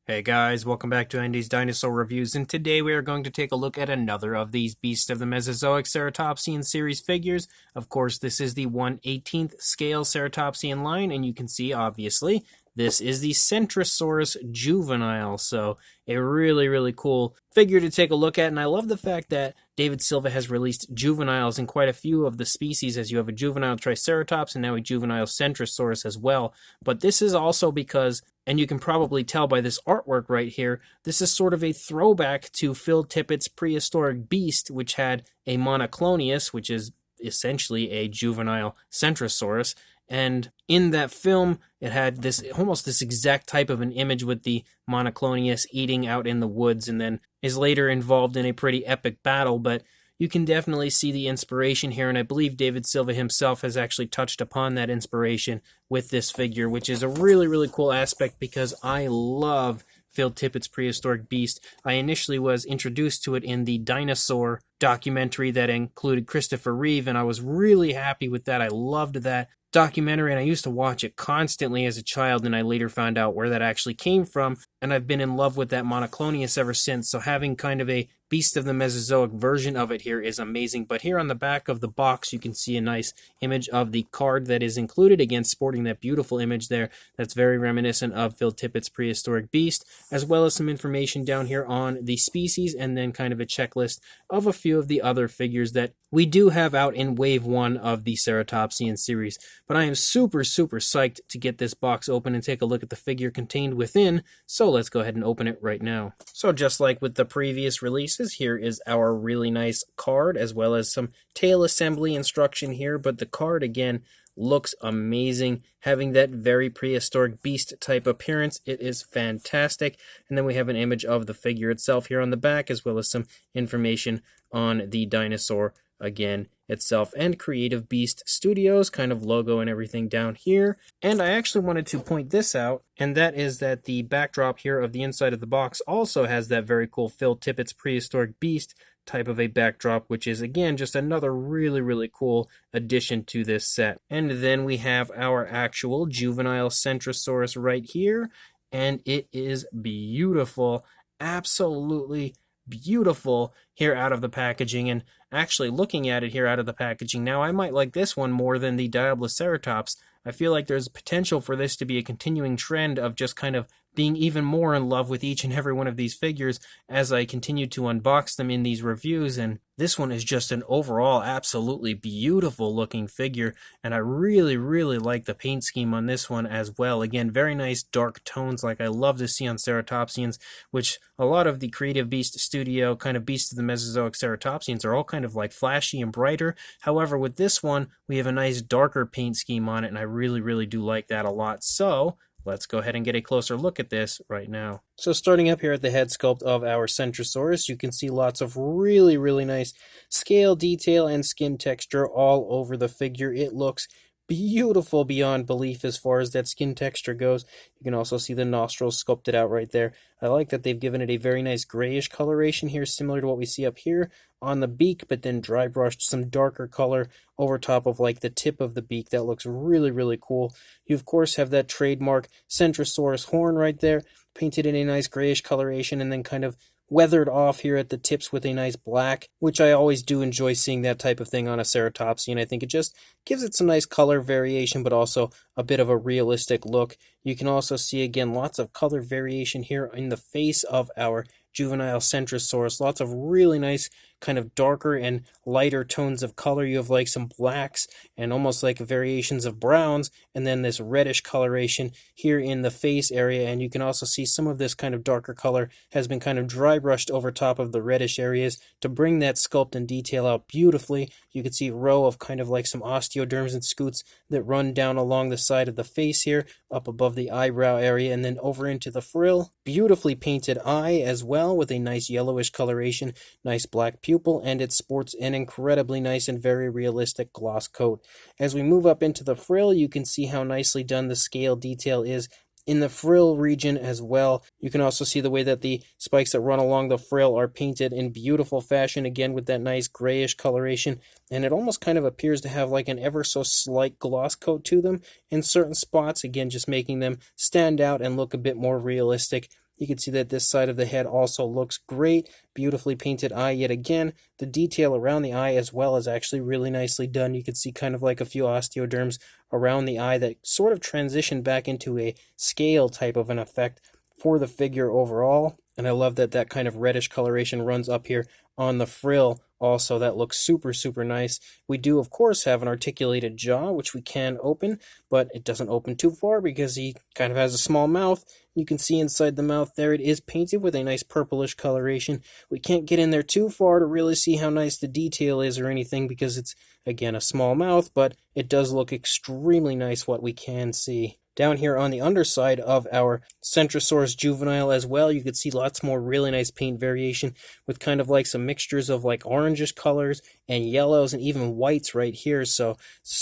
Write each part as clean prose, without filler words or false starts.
Hey guys, welcome back to Andy's Dinosaur Reviews, and today we are going to take a look at another of these Beasts of the Mesozoic Ceratopsian series figures. Of course, this is the 1/18th scale Ceratopsian line, and you can see, obviously, this is the Centrosaurus juvenile, so a really cool figure to take a look at, and I love the fact that David Silva has released juveniles in quite a few of the species, as you have a juvenile Triceratops and now a juvenile Centrosaurus as well. But this is also because, and you can probably tell by this artwork right here, this is sort of a throwback to Phil Tippett's prehistoric beast, which had a monoclonius, which is essentially a juvenile Centrosaurus. And in that film, it had this almost this exact type of an image with the monoclonius eating out in the woods, and then is later involved in a pretty epic battle. But you can definitely see the inspiration here, and I believe David Silva himself has actually touched upon that inspiration with this figure, which is a really cool aspect because I love Phil Tippett's prehistoric beast. I initially was introduced to it in the Dinosaur documentary that included Christopher Reeve, and I was really happy with that. I loved that documentary, and I used to watch it constantly as a child, and I later found out where that actually came from, and I've been in love with that monoclonius ever since. So having kind of a Beast of the Mesozoic version of it here is amazing. But here on the back of the box, you can see a nice image of the card that is included, again sporting that beautiful image there that's very reminiscent of Phil Tippett's prehistoric beast, as well as some information down here on the species, and then kind of a checklist of a few of the other figures that we do have out in Wave 1 of the Ceratopsian series. But I am super psyched to get this box open and take a look at the figure contained within, so let's go ahead and open it right now. So just like with the previous releases, here is our really nice card, as well as some tail assembly instruction here, but the card again looks amazing, having that very prehistoric beast type appearance. It is fantastic. And then we have an image of the figure itself here on the back, as well as some information on the dinosaur again itself, and Creative Beast Studios kind of logo and everything down here. And I actually wanted to point this out, and that is that the backdrop here of the inside of the box also has that very cool Phil Tippett's prehistoric beast type of a backdrop, which is again just another really cool addition to this set. And then we have our actual juvenile Centrosaurus right here, and it is beautiful, absolutely beautiful here out of the packaging. And actually looking at it here out of the packaging now, I might like this one more than the Diabloceratops. I feel like there's potential for this to be a continuing trend of just kind of being even more in love with each and every one of these figures as I continue to unbox them in these reviews. And this one is just an overall absolutely beautiful looking figure, and I really like the paint scheme on this one as well. Again, very nice dark tones like I love to see on Ceratopsians, which a lot of the Creative Beast Studio kind of Beasts of the Mesozoic Ceratopsians are all kind of like flashy and brighter. However, with this one, we have a nice darker paint scheme on it, and I really do like that a lot. So let's go ahead and get a closer look at this right now. So starting up here at the head sculpt of our Centrosaurus, you can see lots of really nice scale detail and skin texture all over the figure. It looks beautiful beyond belief as far as that skin texture goes. You can also see the nostrils sculpted out right there. I like that they've given it a very nice grayish coloration here, similar to what we see up here on the beak, but then dry brushed some darker color over top of like the tip of the beak. That looks really cool. You of course have that trademark Centrosaurus horn right there, painted in a nice grayish coloration, and then kind of weathered off here at the tips with a nice black, which I always do enjoy seeing that type of thing on a Ceratopsian. I think it just gives it some nice color variation, but also a bit of a realistic look. You can also see, again, lots of color variation here in the face of our juvenile Centrosaurus. Lots of really nice kind of darker and lighter tones of color. You have like some blacks and almost like variations of browns, and then this reddish coloration here in the face area. And you can also see some of this kind of darker color has been kind of dry brushed over top of the reddish areas to bring that sculpt and detail out beautifully. You can see a row of kind of like some osteoderms and scutes that run down along the side of the face here, up above the eyebrow area, and then over into the frill. Beautifully painted eye as well, with a nice yellowish coloration, nice black pupil, and it sports an incredibly nice and very realistic gloss coat. As we move up into the frill, you can see how nicely done the scale detail is in the frill region as well. You can also see the way that the spikes that run along the frill are painted in beautiful fashion, again with that nice grayish coloration, and it almost kind of appears to have like an ever so slight gloss coat to them in certain spots, again just making them stand out and look a bit more realistic You can see that this side of the head also looks great. Beautifully painted eye yet again. The detail around the eye as well is actually really nicely done. You can see kind of like a few osteoderms around the eye that sort of transition back into a scale type of an effect for the figure overall. And I love that that kind of reddish coloration runs up here on the frill also. That looks super, super nice. We do, of course, have an articulated jaw, which we can open, but it doesn't open too far because he kind of has a small mouth. You can see inside the mouth there it is painted with a nice purplish coloration. We can't get in there too far to really see how nice the detail is or anything because it's, again, a small mouth, but it does look extremely nice what we can see. Down here on the underside of our Centrosaurus juvenile as well, you can see lots more really nice paint variation with kind of like some mixtures of like orangish colors and yellows and even whites right here. So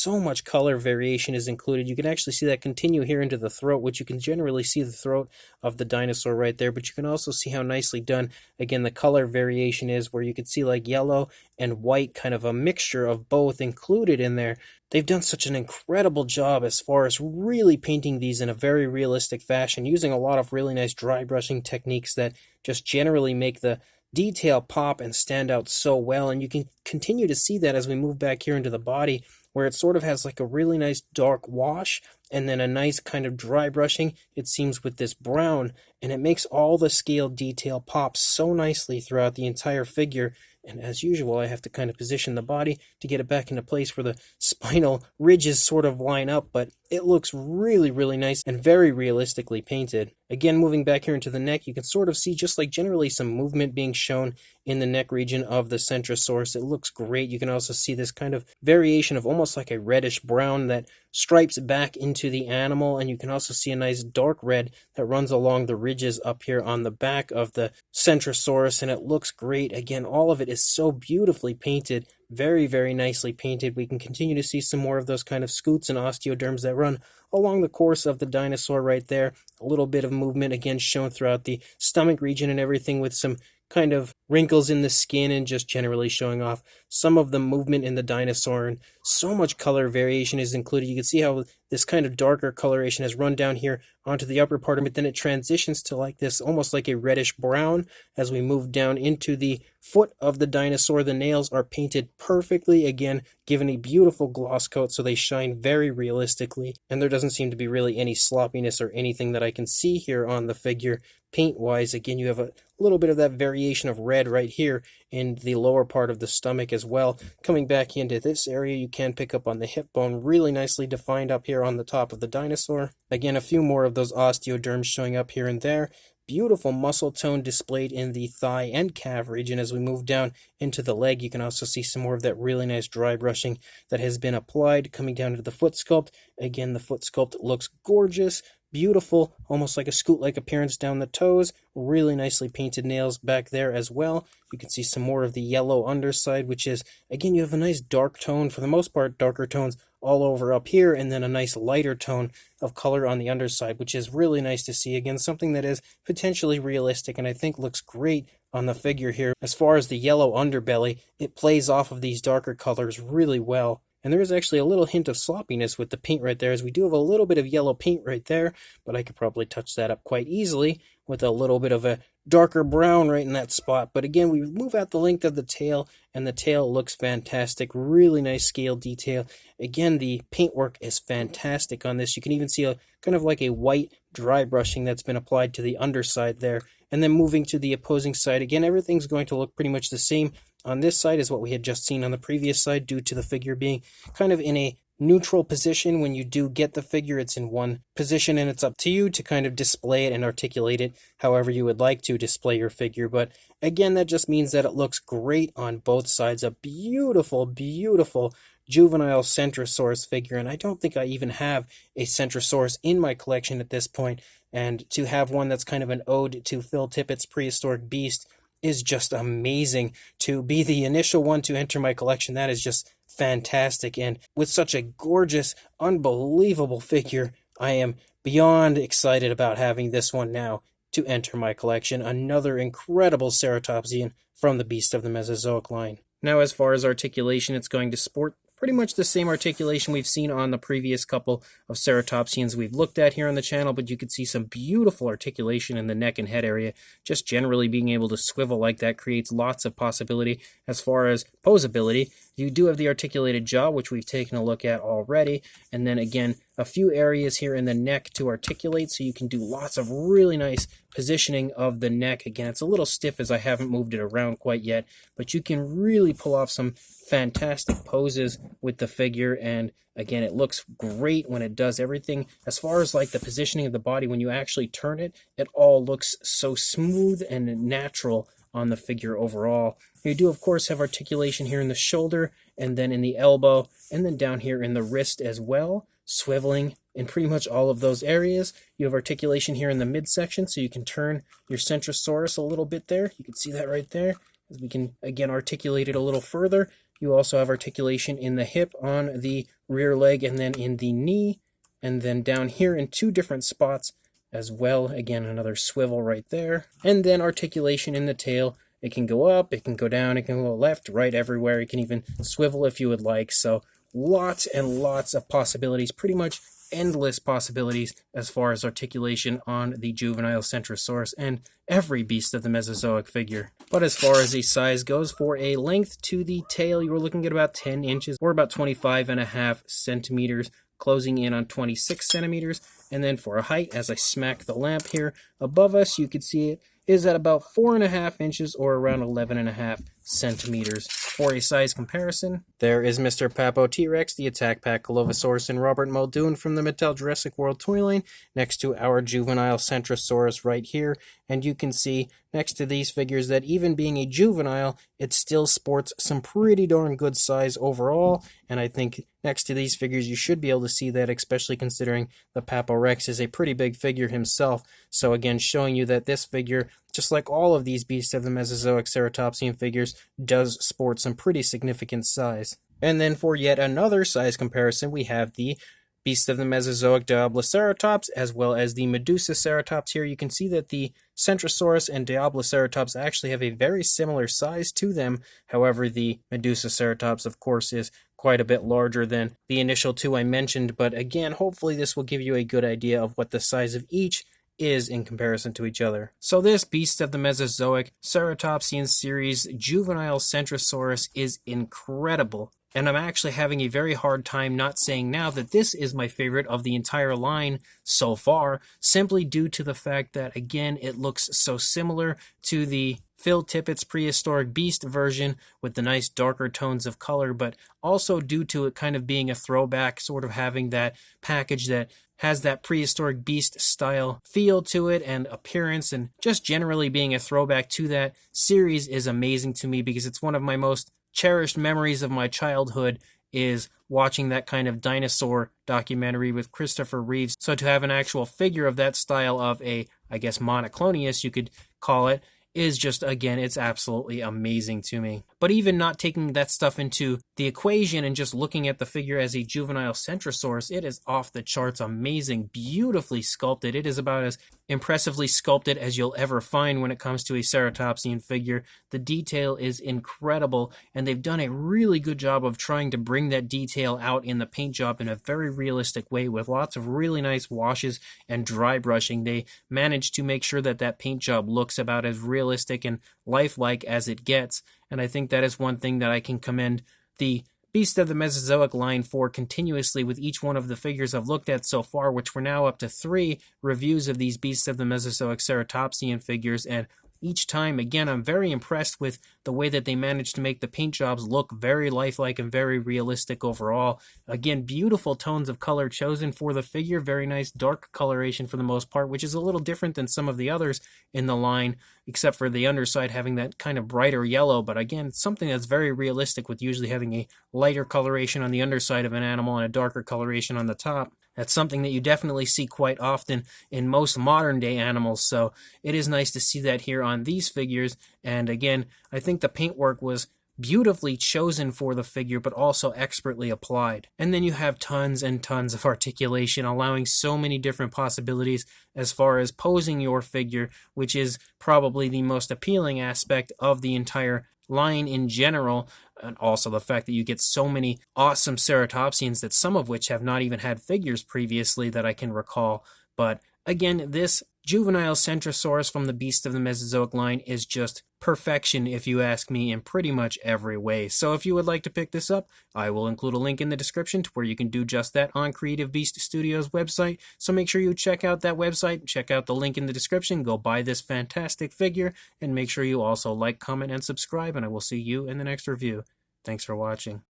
much color variation is included. You can actually see that continue here into the throat, which you can generally see the throat of the dinosaur right there, but you can also see how nicely done, again, the color variation is, where you can see like yellow and white, kind of a mixture of both included in there. They've done such an incredible job as far as really painting these in a very realistic fashion, using a lot of really nice dry brushing techniques that just generally make the detail pop and stand out so well. And you can continue to see that as we move back here into the body, where it sort of has like a really nice dark wash and then a nice kind of dry brushing, it seems, with this brown, and it makes all the scale detail pop so nicely throughout the entire figure. And as usual, I have to kind of position the body to get it back into place where the spinal ridges sort of line up, but it looks really, really nice and very realistically painted. Again, moving back here into the neck, you can sort of see just like generally some movement being shown in the neck region of the Centrosaurus. It looks great. You can also see this kind of variation of almost like a reddish brown that stripes back into the animal, and you can also see a nice dark red that runs along the ridges up here on the back of the Centrosaurus, and it looks great. Again, all of it is so beautifully painted, very, very nicely painted. We can continue to see some more of those kind of scutes and osteoderms that run along the course of the dinosaur right there. A little bit of movement again shown throughout the stomach region and everything, with some kind of wrinkles in the skin and just generally showing off some of the movement in the dinosaur. And so much color variation is included. You can see how this kind of darker coloration has run down here onto the upper part of it, then it transitions to like this almost like a reddish brown as we move down into the foot of the dinosaur. The nails are painted perfectly, again given a beautiful gloss coat so they shine very realistically, and there doesn't seem to be really any sloppiness or anything that I can see here on the figure paint wise. Again, you have a little bit of that variation of red right here in the lower part of the stomach as well. Coming back into this area, you can pick up on the hip bone, really nicely defined up here on the top of the dinosaur. Again, a few more of those osteoderms showing up here and there. Beautiful muscle tone displayed in the thigh and calf region. As we move down into the leg, you can also see some more of that really nice dry brushing that has been applied. Coming down to the foot sculpt, again, the foot sculpt looks gorgeous. Beautiful, almost like a scoot-like appearance down the toes. Really nicely painted nails back there as well. You can see some more of the yellow underside, which is, again, you have a nice dark tone, for the most part, darker tones all over up here, and then a nice lighter tone of color on the underside, which is really nice to see. Again, something that is potentially realistic and I think looks great on the figure here. As far as the yellow underbelly, it plays off of these darker colors really well. And there is actually a little hint of sloppiness with the paint right there, as we do have a little bit of yellow paint right there, but I could probably touch that up quite easily with a little bit of a darker brown right in that spot. But again, we move out the length of the tail, and the tail looks fantastic. Really nice scale detail. Again, the paintwork is fantastic on this. You can even see a kind of like a white dry brushing that's been applied to the underside there. And then moving to the opposing side, again, everything's going to look pretty much the same on this side as what we had just seen on the previous side, due to the figure being kind of in a neutral position. When you do get the figure, it's in one position, and it's up to you to kind of display it and articulate it however you would like to display your figure. But again, that just means that it looks great on both sides. A beautiful, beautiful Juvenile Centrosaurus figure, and I don't think I even have a Centrosaurus in my collection at this point, and to have one that's kind of an ode to Phil Tippett's prehistoric beast is just amazing. To be the initial one to enter my collection, that is just fantastic. And with such a gorgeous, unbelievable figure, I am beyond excited about having this one now to enter my collection. Another incredible Ceratopsian from the Beast of the Mesozoic line. Now, as far as articulation, it's going to sport pretty much the same articulation we've seen on the previous couple of ceratopsians we've looked at here on the channel, but you can see some beautiful articulation in the neck and head area. Just generally being able to swivel like that creates lots of possibility as far as posability. You do have the articulated jaw, which we've taken a look at already, and then again, a few areas here in the neck to articulate, so you can do lots of really nice positioning of the neck. Again, it's a little stiff as I haven't moved it around quite yet, but you can really pull off some fantastic poses with the figure, and again, it looks great when it does everything. As far as like the positioning of the body, when you actually turn it, it all looks so smooth and natural on the figure overall. You do, of course, have articulation here in the shoulder, and then in the elbow, and then down here in the wrist as well, swiveling in pretty much all of those areas. You have articulation here in the midsection, so you can turn your Centrosaurus a little bit there. You can see that right there. As we can, again, articulate it a little further. You also have articulation in the hip, on the rear leg, and then in the knee, and then down here in two different spots as well. Again, another swivel right there. And then articulation in the tail. It can go up, it can go down, it can go left, right, everywhere. You can even swivel if you would like. So lots and lots of possibilities, pretty much endless possibilities as far as articulation on the Juvenile Centrosaurus and every beast of the Mesozoic figure. But as far as the size goes, for a length to the tail, you were looking at about 10 inches or about 25.5 centimeters, closing in on 26 centimeters. And then for a height, as I smack the lamp here above us, you can see it is at about 4.5 inches or around 11.5 centimeters. For a size comparison, there is Mr. Papo T-Rex, the Attack Pack Colovosaurus, and Robert Muldoon from the Mattel Jurassic World toy line, next to our Juvenile Centrosaurus right here. And you can see next to these figures that even being a juvenile, it still sports some pretty darn good size overall. And I think next to these figures, you should be able to see that, especially considering the Papo Rex is a pretty big figure himself. So again, showing you that this figure, just like all of these beasts of the Mesozoic Ceratopsian figures, does sport some pretty significant size. And then for yet another size comparison, we have the beast of the Mesozoic Diabloceratops, as well as the Medusaceratops here. You can see that the Centrosaurus and Diabloceratops actually have a very similar size to them. However, the Medusaceratops, of course, is quite a bit larger than the initial two I mentioned. But again, hopefully this will give you a good idea of what the size of each is in comparison to each other. So this beast of the Mesozoic Ceratopsian series, Juvenile Centrosaurus, is incredible. And I'm actually having a very hard time not saying now that this is my favorite of the entire line so far, simply due to the fact that, again, it looks so similar to the Phil Tippett's Prehistoric Beast version with the nice darker tones of color, but also due to it kind of being a throwback, sort of having that package that has that Prehistoric Beast style feel to it and appearance, and just generally being a throwback to that series is amazing to me, because it's one of my most cherished memories of my childhood is watching that kind of dinosaur documentary with Christopher Reeves. So to have an actual figure of that style of a, I guess, monoclonius, you could call it, is just, again, it's absolutely amazing to me. But even not taking that stuff into the equation and just looking at the figure as a Juvenile Centrosaurus, it is off the charts amazing, beautifully sculpted. It is about as impressively sculpted as you'll ever find when it comes to a Ceratopsian figure. The detail is incredible, and they've done a really good job of trying to bring that detail out in the paint job in a very realistic way with lots of really nice washes and dry brushing. They managed to make sure that that paint job looks about as realistic and lifelike as it gets, and I think that is one thing that I can commend the Beast of the Mesozoic line for continuously with each one of the figures I've looked at so far, which we're now up to 3 reviews of these Beasts of the Mesozoic Ceratopsian figures, and each time, again, I'm very impressed with the way that they managed to make the paint jobs look very lifelike and very realistic overall. Again, beautiful tones of color chosen for the figure, very nice dark coloration for the most part, which is a little different than some of the others in the line, except for the underside having that kind of brighter yellow. But again, something that's very realistic with usually having a lighter coloration on the underside of an animal and a darker coloration on the top. That's something that you definitely see quite often in most modern day animals, so it is nice to see that here on these figures. And again, I think the paintwork was beautifully chosen for the figure, but also expertly applied. And then you have tons and tons of articulation, allowing so many different possibilities as far as posing your figure, which is probably the most appealing aspect of the entire line in general, and also the fact that you get so many awesome ceratopsians that some of which have not even had figures previously that I can recall. But again, this Juvenile Centrosaurus from the Beast of the Mesozoic line is just perfection, if you ask me, in pretty much every way. So if you would like to pick this up, I will include a link in the description to where you can do just that on Creative Beast Studios' website. So make sure you check out that website, check out the link in the description, go buy this fantastic figure, and make sure you also like, comment, and subscribe, and I will see you in the next review. Thanks for watching.